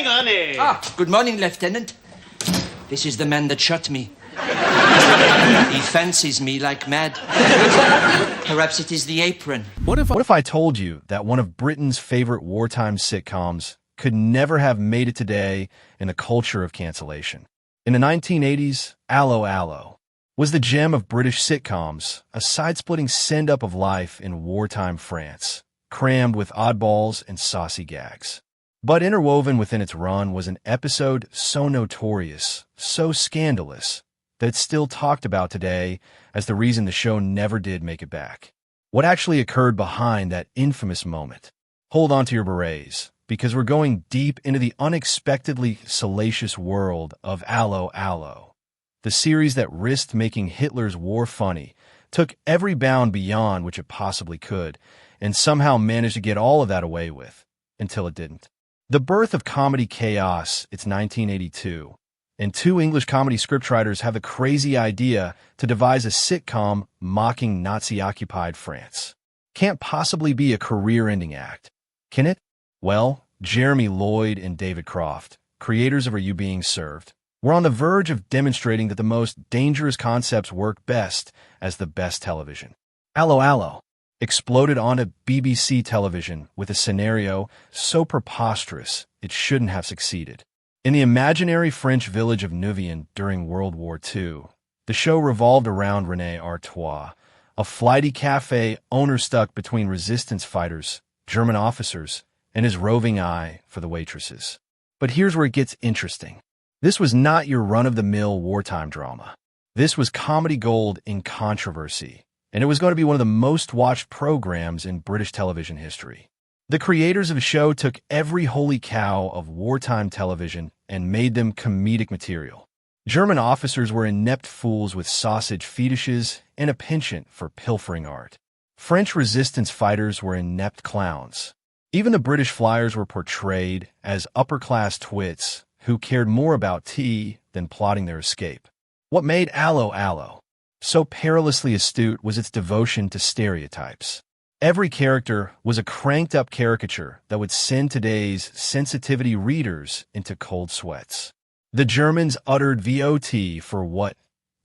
morning, honey. Good morning, Lieutenant. This is the man that shot me. He fancies me like mad. Perhaps it is the apron. What if I told you that one of Britain's favorite wartime sitcoms could never have made it today in the culture of cancellation? In the 1980s, Allo Allo was the gem of British sitcoms, a side-splitting send-up of life in wartime France, crammed with oddballs and saucy gags. But interwoven within its run was an episode so notorious, so scandalous, that it's still talked about today as the reason the show never did make it back. What actually occurred behind that infamous moment? Hold on to your berets, because we're going deep into the unexpectedly salacious world of Allo Allo, the series that risked making Hitler's war funny, took every bound beyond which it possibly could, and somehow managed to get all of that away with, until it didn't. The birth of comedy chaos, it's 1982, and two English comedy scriptwriters have the crazy idea to devise a sitcom mocking Nazi-occupied France. Can't possibly be a career-ending act, can it? Well, Jeremy Lloyd and David Croft, creators of Are You Being Served, were on the verge of demonstrating that the most dangerous concepts work best as the best television. Allo Allo exploded onto BBC television with a scenario so preposterous it shouldn't have succeeded. In the imaginary French village of Neuvien during World War II, the show revolved around René Artois, a flighty cafe owner stuck between resistance fighters, German officers, and his roving eye for the waitresses. But here's where it gets interesting. This was not your run-of-the-mill wartime drama. This was comedy gold in controversy, and it was going to be one of the most-watched programs in British television history. The creators of the show took every holy cow of wartime television and made them comedic material. German officers were inept fools with sausage fetishes and a penchant for pilfering art. French resistance fighters were inept clowns. Even the British flyers were portrayed as upper-class twits who cared more about tea than plotting their escape. What made Allo Allo so perilously astute was its devotion to stereotypes. Every character was a cranked-up caricature that would send today's sensitivity readers into cold sweats. The Germans uttered VOT for what?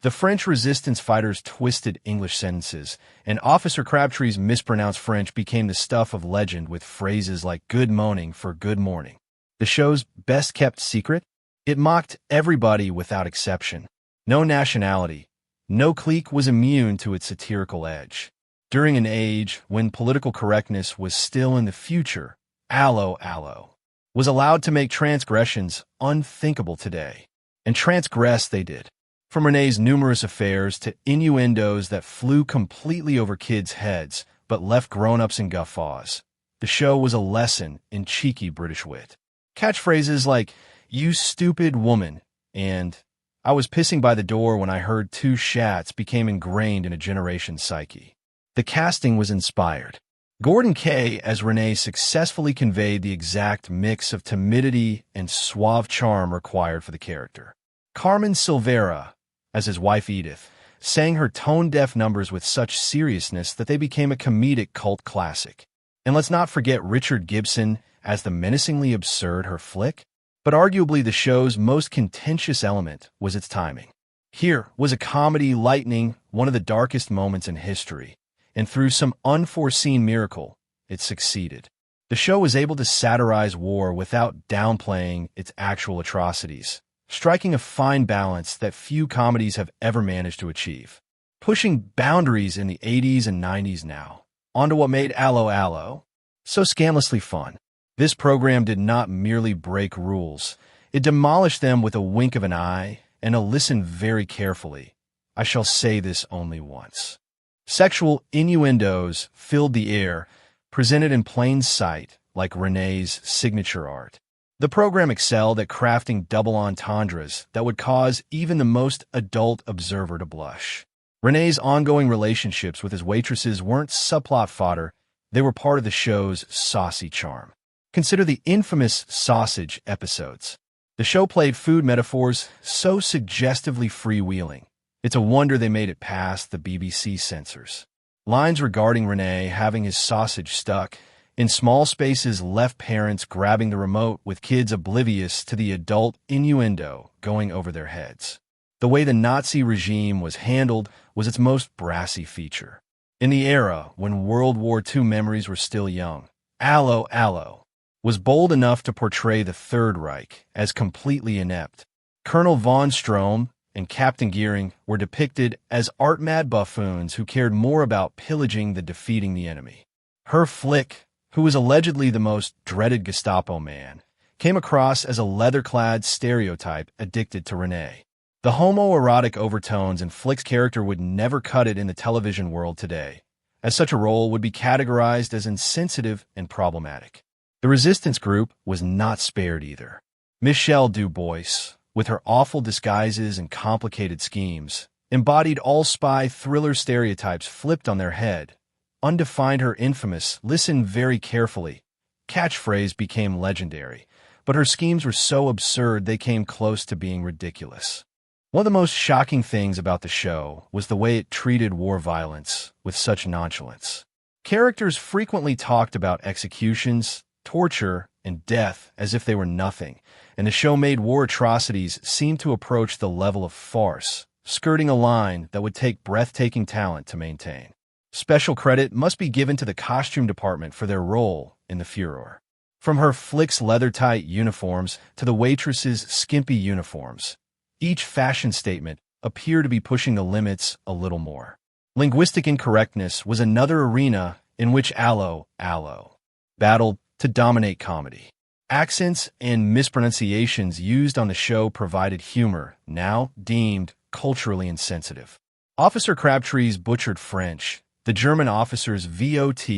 The French resistance fighters twisted English sentences, and Officer Crabtree's mispronounced French became the stuff of legend with phrases like good moaning for good morning. The show's best-kept secret? It mocked everybody without exception. No nationality, no clique was immune to its satirical edge. During an age when political correctness was still in the future, Allo Allo was allowed to make transgressions unthinkable today. And transgress they did. From René's numerous affairs to innuendos that flew completely over kids' heads but left grown-ups in guffaws, the show was a lesson in cheeky British wit. Catchphrases like, "You stupid woman," and "I was pissing by the door when I heard two shats" became ingrained in a generation's psyche. The casting was inspired. Gordon Kaye as René successfully conveyed the exact mix of timidity and suave charm required for the character. Carmen Silvera, as his wife Edith, sang her tone-deaf numbers with such seriousness that they became a comedic cult classic. And let's not forget Richard Gibson as the menacingly absurd Her Flick. But arguably the show's most contentious element was its timing. Here was a comedy lightening one of the darkest moments in history, and through some unforeseen miracle, it succeeded. The show was able to satirize war without downplaying its actual atrocities, striking a fine balance that few comedies have ever managed to achieve. Pushing boundaries in the 80s and 90s now, onto what made Allo Allo so scandalously fun. This program did not merely break rules. It demolished them with a wink of an eye and a listen very carefully. I shall say this only once. Sexual innuendos filled the air, presented in plain sight like René's signature art. The program excelled at crafting double entendres that would cause even the most adult observer to blush. René's ongoing relationships with his waitresses weren't subplot fodder, they were part of the show's saucy charm. Consider the infamous sausage episodes. The show played food metaphors so suggestively freewheeling. It's a wonder they made it past the BBC censors. Lines regarding René having his sausage stuck In small spaces left parents grabbing the remote with kids oblivious to the adult innuendo going over their heads. The way the Nazi regime was handled was its most brassy feature. In the era when World War II memories were still young, Allo Allo was bold enough to portray the Third Reich as completely inept. Colonel von Strom and Captain Gearing were depicted as art-mad buffoons who cared more about pillaging than defeating the enemy. Herr Flick, who was allegedly the most dreaded Gestapo man, came across as a leather-clad stereotype addicted to Renee. The homoerotic overtones in Flick's character would never cut it in the television world today, as such a role would be categorized as insensitive and problematic. The resistance group was not spared either. Michelle Dubois, with her awful disguises and complicated schemes, embodied all spy thriller stereotypes flipped on their head. Undefined her infamous, listen very carefully, catchphrase became legendary, but her schemes were so absurd they came close to being ridiculous. One of the most shocking things about the show was the way it treated war violence with such nonchalance. Characters frequently talked about executions, torture, and death as if they were nothing, and the show made war atrocities seem to approach the level of farce, skirting a line that would take breathtaking talent to maintain. Special credit must be given to the costume department for their role in the furor. From her Flick's leather-tight uniforms to the waitress's skimpy uniforms, each fashion statement appeared to be pushing the limits a little more. Linguistic incorrectness was another arena in which Allo Allo battled to dominate comedy. Accents and mispronunciations used on the show provided humor, now deemed culturally insensitive. Officer Crabtree's butchered French, the German officers VOT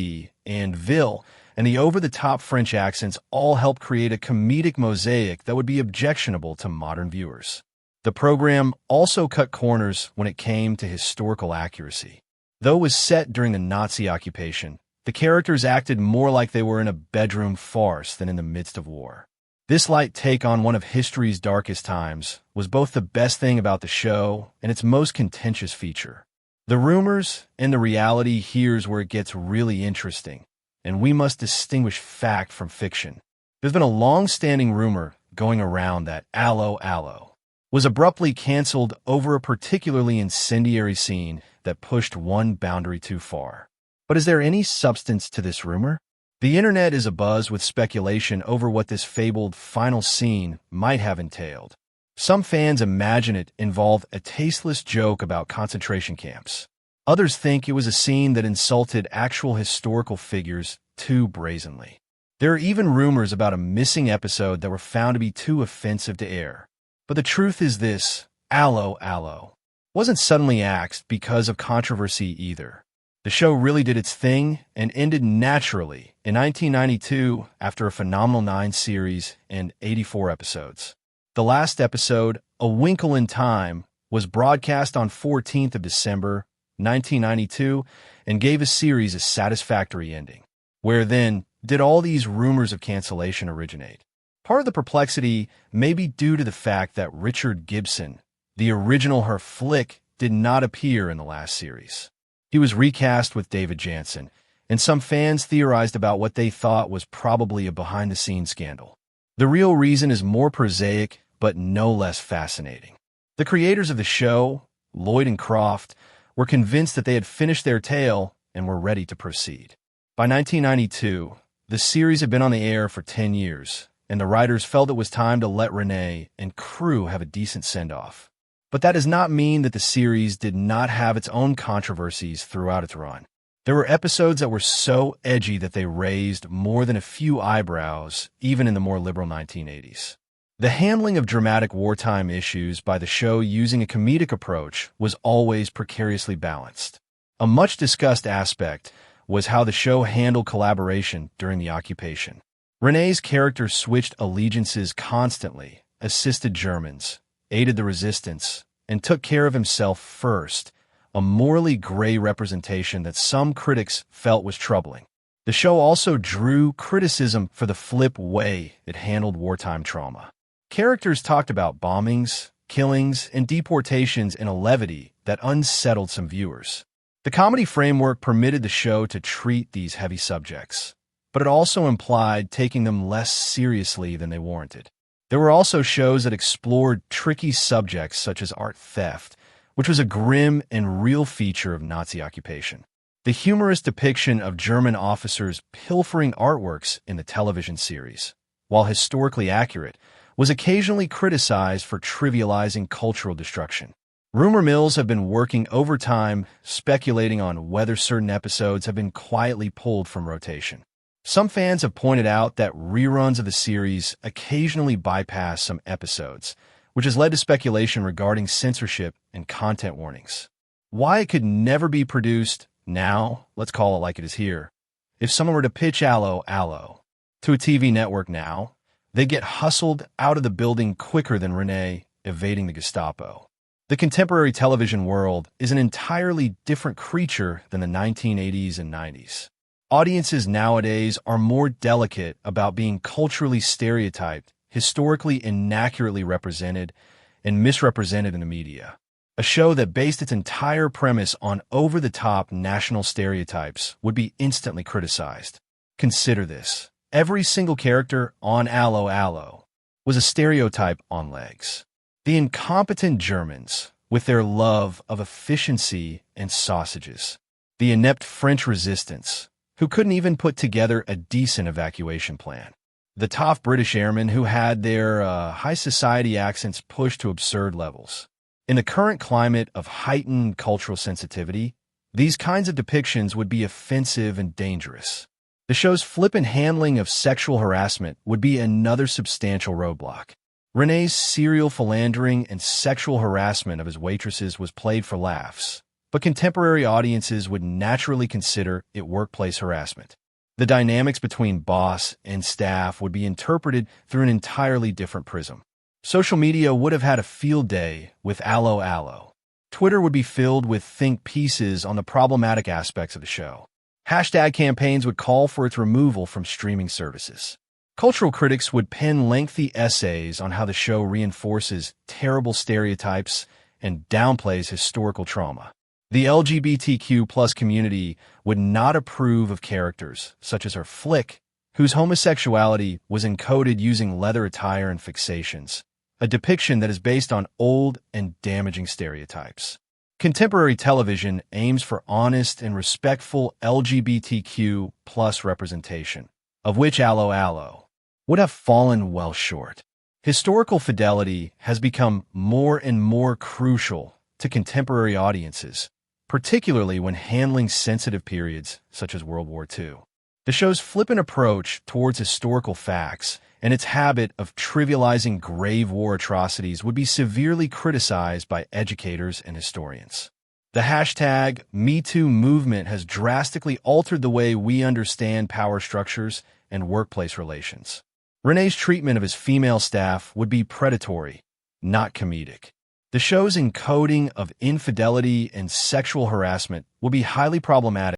and Ville, and the over-the-top French accents all helped create a comedic mosaic that would be objectionable to modern viewers. The program also cut corners when it came to historical accuracy. Though it was set during the Nazi occupation, the characters acted more like they were in a bedroom farce than in the midst of war. This light take on one of history's darkest times was both the best thing about the show and its most contentious feature. The rumors and the reality here's where it gets really interesting, and we must distinguish fact from fiction. There's been a long-standing rumor going around that Allo Allo was abruptly canceled over a particularly incendiary scene that pushed one boundary too far. But is there any substance to this rumor? The internet is abuzz with speculation over what this fabled final scene might have entailed. Some fans imagine it involved a tasteless joke about concentration camps. Others think it was a scene that insulted actual historical figures too brazenly. There are even rumors about a missing episode that were found to be too offensive to air. But the truth is this: Allo Allo wasn't suddenly axed because of controversy either. The show really did its thing and ended naturally in 1992 after a phenomenal 9 series and 84 episodes. The last episode, A Winkle in Time, was broadcast on 14th of December, 1992, and gave a series a satisfactory ending. Where then did all these rumors of cancellation originate? Part of the perplexity may be due to the fact that Richard Gibson, the original Herr Flick, did not appear in the last series. He was recast with David Janssen, and some fans theorized about what they thought was probably a behind-the-scenes scandal. The real reason is more prosaic, but no less fascinating. The creators of the show, Lloyd and Croft, were convinced that they had finished their tale and were ready to proceed. By 1992, the series had been on the air for 10 years, and the writers felt it was time to let Renee and crew have a decent send-off. But that does not mean that the series did not have its own controversies throughout its run. There were episodes that were so edgy that they raised more than a few eyebrows, even in the more liberal 1980s. The handling of dramatic wartime issues by the show using a comedic approach was always precariously balanced. A much-discussed aspect was how the show handled collaboration during the occupation. Renee's character switched allegiances constantly, assisted Germans, aided the resistance, and took care of himself first, a morally gray representation that some critics felt was troubling. The show also drew criticism for the flip way it handled wartime trauma. Characters talked about bombings, killings, and deportations in a levity that unsettled some viewers. The comedy framework permitted the show to treat these heavy subjects, but it also implied taking them less seriously than they warranted. There were also shows that explored tricky subjects such as art theft, which was a grim and real feature of Nazi occupation. The humorous depiction of German officers pilfering artworks in the television series, while historically accurate, was occasionally criticized for trivializing cultural destruction. Rumor mills have been working overtime, speculating on whether certain episodes have been quietly pulled from rotation. Some fans have pointed out that reruns of the series occasionally bypass some episodes, which has led to speculation regarding censorship and content warnings. Why it could never be produced now, let's call it like it is here. If someone were to pitch Allo Allo to a TV network now, they'd get hustled out of the building quicker than Renee evading the Gestapo. The contemporary television world is an entirely different creature than the 1980s and 90s. Audiences nowadays are more delicate about being culturally stereotyped, historically inaccurately represented, and misrepresented in the media. A show that based its entire premise on over-the-top national stereotypes would be instantly criticized. Consider this. Every single character on Allo Allo was a stereotype on legs. The incompetent Germans, with their love of efficiency and sausages. The inept French resistance, who couldn't even put together a decent evacuation plan. The tough British airmen who had their high society accents pushed to absurd levels. In the current climate of heightened cultural sensitivity, these kinds of depictions would be offensive and dangerous. The show's flippant handling of sexual harassment would be another substantial roadblock. Renee's serial philandering and sexual harassment of his waitresses was played for laughs, but contemporary audiences would naturally consider it workplace harassment. The dynamics between boss and staff would be interpreted through an entirely different prism. Social media would have had a field day with Allo Allo. Twitter would be filled with think pieces on the problematic aspects of the show. Hashtag campaigns would call for its removal from streaming services. Cultural critics would pen lengthy essays on how the show reinforces terrible stereotypes and downplays historical trauma. The LGBTQ+ community would not approve of characters, such as her Flick, whose homosexuality was encoded using leather attire and fixations, a depiction that is based on old and damaging stereotypes. Contemporary television aims for honest and respectful LGBTQ+ representation, of which Allo Allo would have fallen well short. Historical fidelity has become more and more crucial to contemporary audiences, particularly when handling sensitive periods such as World War II. The show's flippant approach towards historical facts and its habit of trivializing grave war atrocities would be severely criticized by educators and historians. The hashtag #MeToo movement has drastically altered the way we understand power structures and workplace relations. Renee's treatment of his female staff would be predatory, not comedic. The show's encoding of infidelity and sexual harassment will be highly problematic